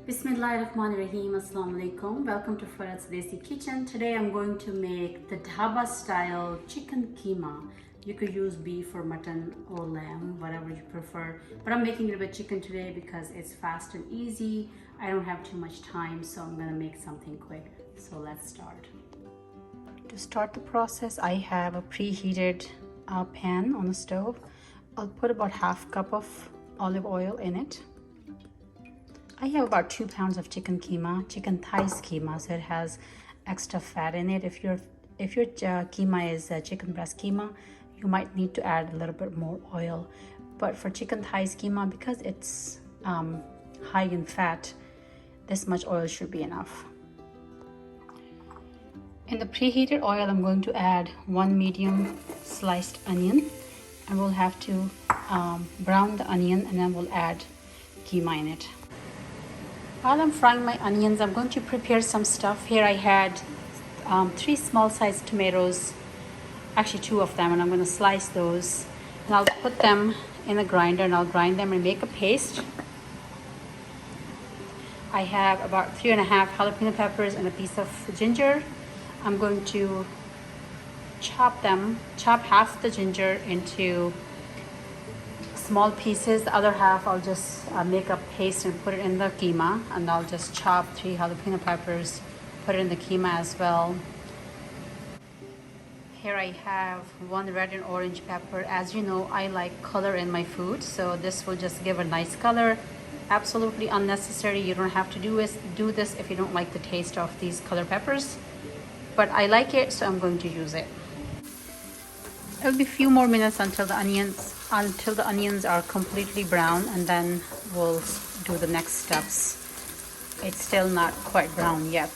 Bismillahirrahmanirrahim. Assalamu alaikum. Welcome to Farhat's Desi kitchen. Today I'm going to make the dhaba style chicken keema. You could use beef or mutton or lamb, whatever you prefer. But I'm making it with chicken today because it's fast and easy. I don't have too much time, so I'm gonna make something quick. So let's start. To start the process, I have a preheated pan on the stove. I'll put about half cup of olive oil in it. I have about 2 pounds of chicken keema, chicken thighs keema, so it has extra fat in it. If your keema is chicken breast keema, you might need to add a little bit more oil. But for chicken thighs keema, because it's high in fat, this much oil should be enough. In the preheated oil, I'm going to add 1 medium sliced onion, and we'll have to brown the onion, and then we'll add keema in it. While I'm frying my onions, I'm going to prepare some stuff. Here I had 3 small sized tomatoes, actually 2 of them, and I'm going to slice those. And I'll put them in a grinder and I'll grind them and make a paste. I have about 3.5 jalapeno peppers and a piece of ginger. I'm going to chop half the ginger into small pieces. The other half I'll just make a paste and put it in the keema, and I'll just chop 3 jalapeno peppers, put it in the keema as well. Here I have 1 red and orange pepper. As you know, I like color in my food, so this will just give a nice color. Absolutely unnecessary. You don't have to do this if you don't like the taste of these color peppers, but I like it, so I'm going to use it. It'll be a few more minutes until the onions are completely brown, and then we'll do the next steps. It's still not quite brown yet.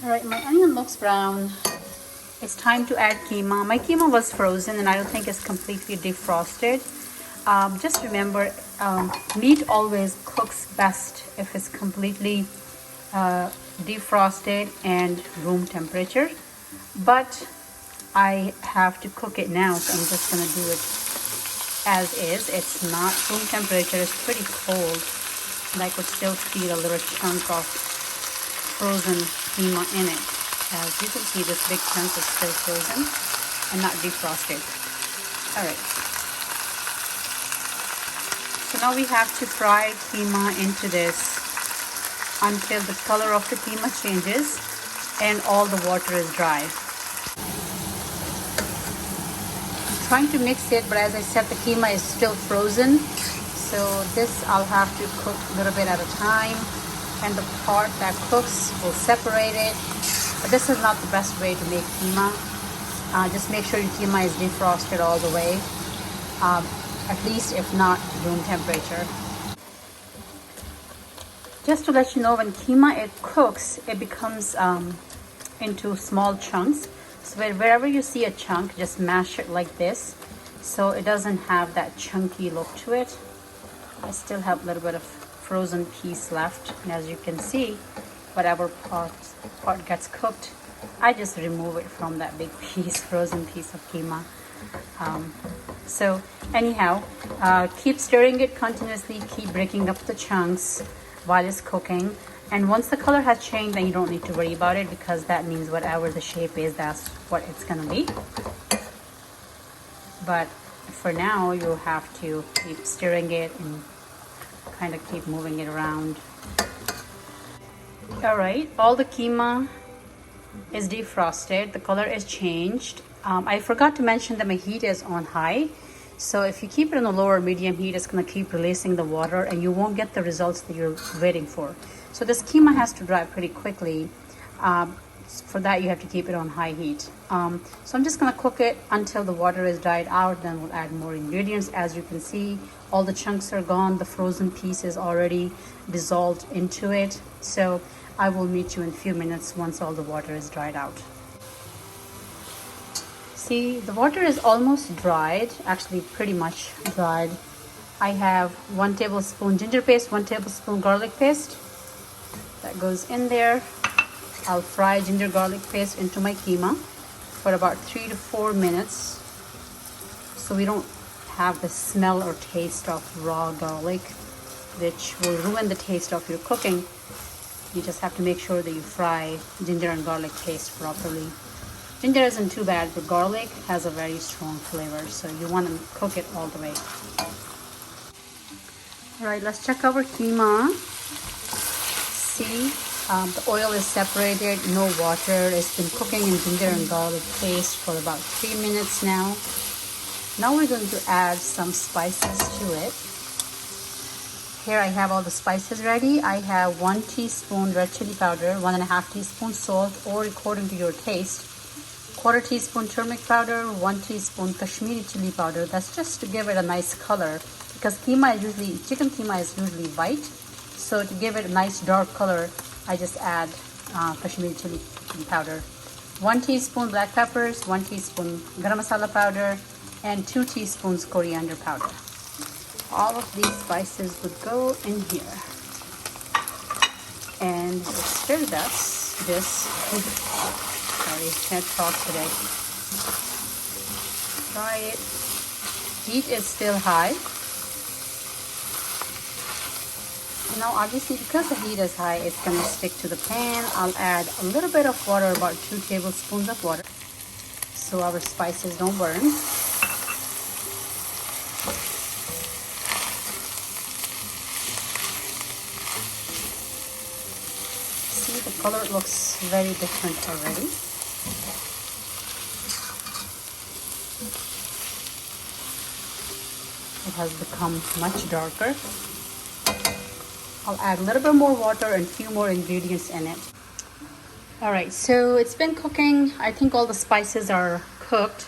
All right, my onion looks brown. It's time to add keema. My keema was frozen, and I don't think it's completely defrosted. Just remember, meat always cooks best if it's completely defrosted and room temperature. But I have to cook it now, so I'm just going to do it as is. It's not room temperature, it's pretty cold, and I could still feel a little chunk of frozen keema in it. As you can see, this big chunk is still frozen and not defrosted. Alright, so now we have to fry keema into this until the color of the keema changes and all the water is dry. I'm trying to mix it, but as I said, the keema is still frozen, so this I'll have to cook a little bit at a time, and the part that cooks will separate it. But this is not the best way to make keema. Just make sure your keema is defrosted all the way, at least if not room temperature. Just to let you know, when keema it cooks, it becomes into small chunks. So wherever you see a chunk, just mash it like this, so it doesn't have that chunky look to it. I still have a little bit of frozen piece left, and as you can see, whatever part gets cooked, I just remove it from that big piece, frozen piece of keema. So anyhow, keep stirring it continuously, keep breaking up the chunks while it's cooking. And once the color has changed, then you don't need to worry about it, because that means whatever the shape is, that's what it's gonna be. But for now, you'll have to keep stirring it and kind of keep moving it around. All right, all the keema is defrosted. The color is changed. I forgot to mention that my heat is on high. So if you keep it on a lower medium heat, it's going to keep releasing the water, and you won't get the results that you're waiting for. So this keema has to dry pretty quickly. For that, you have to keep it on high heat. So I'm just going to cook it until the water is dried out. Then we'll add more ingredients. As you can see, all the chunks are gone. The frozen piece is already dissolved into it. So I will meet you in a few minutes once all the water is dried out. See, the water is almost dried, actually pretty much dried. I have 1 tablespoon ginger paste, 1 tablespoon garlic paste. That goes in there. I'll fry ginger garlic paste into my keema for about 3 to 4 minutes, so we don't have the smell or taste of raw garlic. which will ruin the taste of your cooking. You just have to make sure that you fry ginger and garlic paste properly. Ginger isn't too bad, but garlic has a very strong flavor, so you want to cook it all the way. All right, let's check our keema. See, the oil is separated, no water. It's been cooking in ginger and garlic paste for about 3 minutes now. Now we're going to add some spices to it. Here I have all the spices ready. I have 1 teaspoon red chili powder, 1.5 teaspoon salt, or according to your taste. 1/4 teaspoon turmeric powder, 1 teaspoon Kashmiri chili powder. That's just to give it a nice color, because chicken keema is usually white. So to give it a nice dark color, I just add Kashmiri chili powder. 1 teaspoon black peppers, 1 teaspoon garam masala powder, and 2 teaspoons coriander powder. All of these spices would go in here. And stir this. Sorry, can't talk today. Try it. Heat is still high. Now obviously because the heat is high, it's going to stick to the pan. I'll add a little bit of water, about 2 tablespoons of water, so our spices don't burn. See, the color looks very different already. It has become much darker. I'll add a little bit more water and a few more ingredients in it. All right, so it's been cooking. I think all the spices are cooked.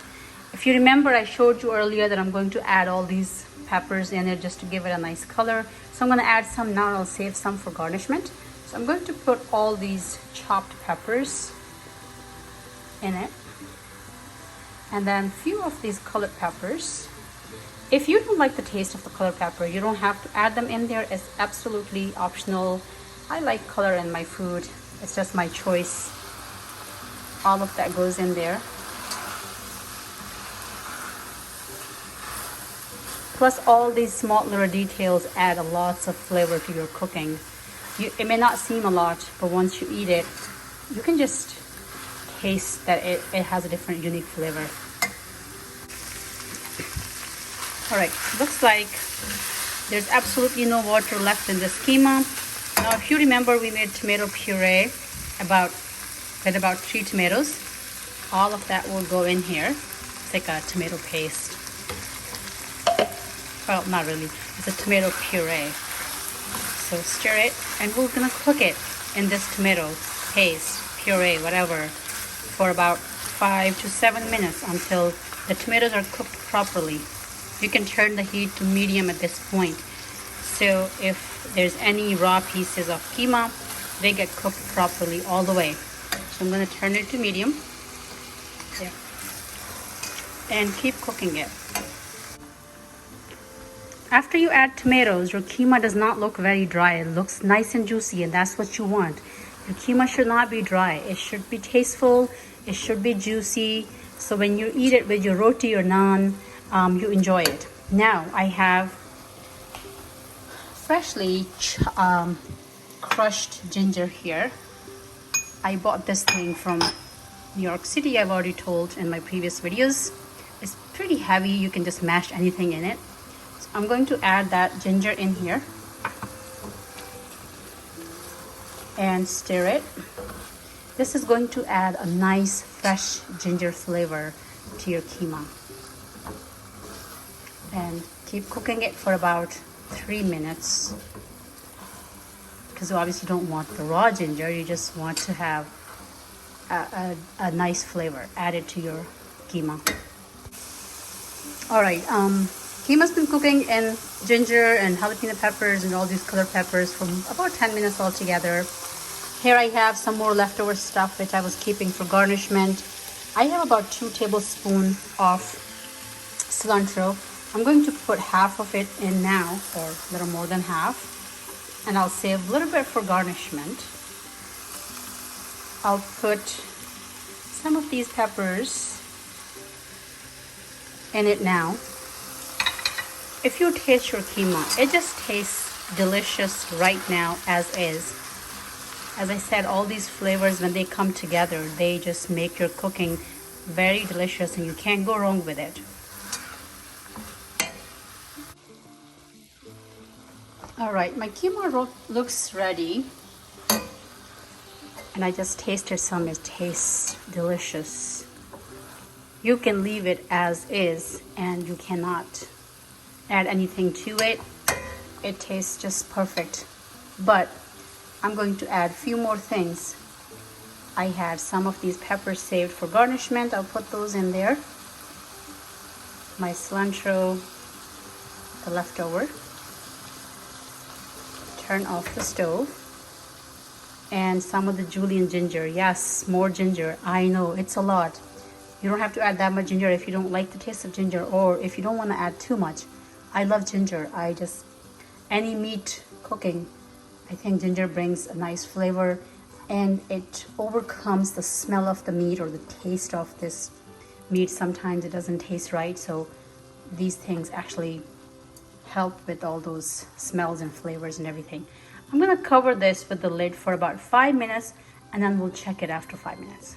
If you remember, I showed you earlier that I'm going to add all these peppers in it just to give it a nice color. So I'm going to add some now and I'll save some for garnishment. So I'm going to put all these chopped peppers in it. And then a few of these colored peppers. If you don't like the taste of the colored pepper, you don't have to add them in there. It's absolutely optional. I like color in my food. It's just my choice. All of that goes in there. Plus all these small little details add a lots of flavor to your cooking. It may not seem a lot, but once you eat it, you can just taste that it has a different unique flavor. All right, looks like there's absolutely no water left in this keema. Now, if you remember, we made tomato puree with about 3 tomatoes. All of that will go in here. It's like a tomato paste. Well, not really. It's a tomato puree. So stir it, and we're gonna cook it in this tomato paste, puree, whatever, for about 5 to 7 minutes until the tomatoes are cooked properly. You can turn the heat to medium at this point. So if there's any raw pieces of keema, they get cooked properly all the way. So I'm going to turn it to medium. Yeah. And keep cooking it. After you add tomatoes, your keema does not look very dry. It looks nice and juicy, and that's what you want. Your keema should not be dry. It should be tasteful. It should be juicy. So when you eat it with your roti or naan, you enjoy it. Now I have freshly crushed ginger here. I bought this thing from New York City. I've already told in my previous videos. It's pretty heavy. You can just mash anything in it. So I'm going to add that ginger in here and stir it. This is going to add a nice fresh ginger flavor to your keema. And keep cooking it for about 3 minutes, because you obviously don't want the raw ginger. You just want to have a nice flavor added to your keema. All right, keema's been cooking in ginger and jalapeno peppers and all these colored peppers for about 10 minutes altogether. Here I have some more leftover stuff which I was keeping for garnishment. I have about 2 tablespoons of cilantro. I'm going to put half of it in now, or a little more than half, and I'll save a little bit for garnishment. I'll put some of these peppers in it now. If you taste your keema, it just tastes delicious right now as is. As I said, all these flavors, when they come together, they just make your cooking very delicious and you can't go wrong with it. All right, my keema looks ready. And I just tasted some. It tastes delicious. You can leave it as is and you cannot add anything to it. It tastes just perfect. But I'm going to add a few more things. I had some of these peppers saved for garnishment. I'll put those in there. My cilantro, the leftover. Turn off the stove. And some of the julienne ginger. Yes, more ginger. I know, it's a lot. You don't have to add that much ginger if you don't like the taste of ginger, or if you don't want to add too much. I love ginger. Any meat cooking, I think ginger brings a nice flavor and it overcomes the smell of the meat or the taste of this meat. Sometimes it doesn't taste right, so these things actually help with all those smells and flavors and everything. I'm gonna cover this with the lid for about 5 minutes and then we'll check it after 5 minutes.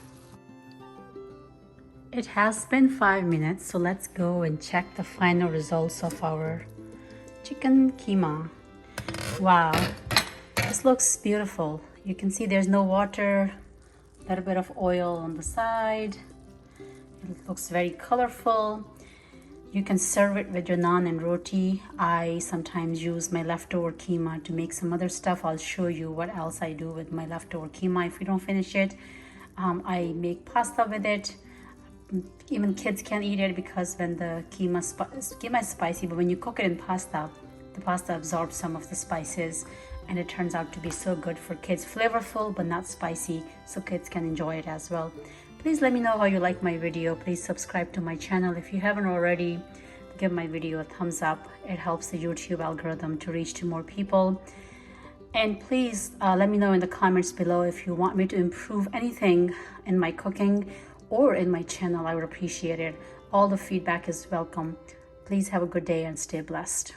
It has been 5 minutes, so let's go and check the final results of our chicken keema. Wow, this looks beautiful. You can see there's no water, a little bit of oil on the side. It looks very colorful. You can serve it with your naan and roti. I sometimes use my leftover keema to make some other stuff. I'll show you what else I do with my leftover keema if we don't finish it. I make pasta with it. Even kids can eat it because when the keema is spicy, but when you cook it in pasta, the pasta absorbs some of the spices and it turns out to be so good for kids. Flavorful but not spicy, so kids can enjoy it as well. Please let me know how you like my video. Please subscribe to my channel if you haven't already. Give my video a thumbs up. It helps the YouTube algorithm to reach to more people. And please let me know in the comments below if you want me to improve anything in my cooking or in my channel. I would appreciate it. All the feedback is welcome. Please have a good day and stay blessed.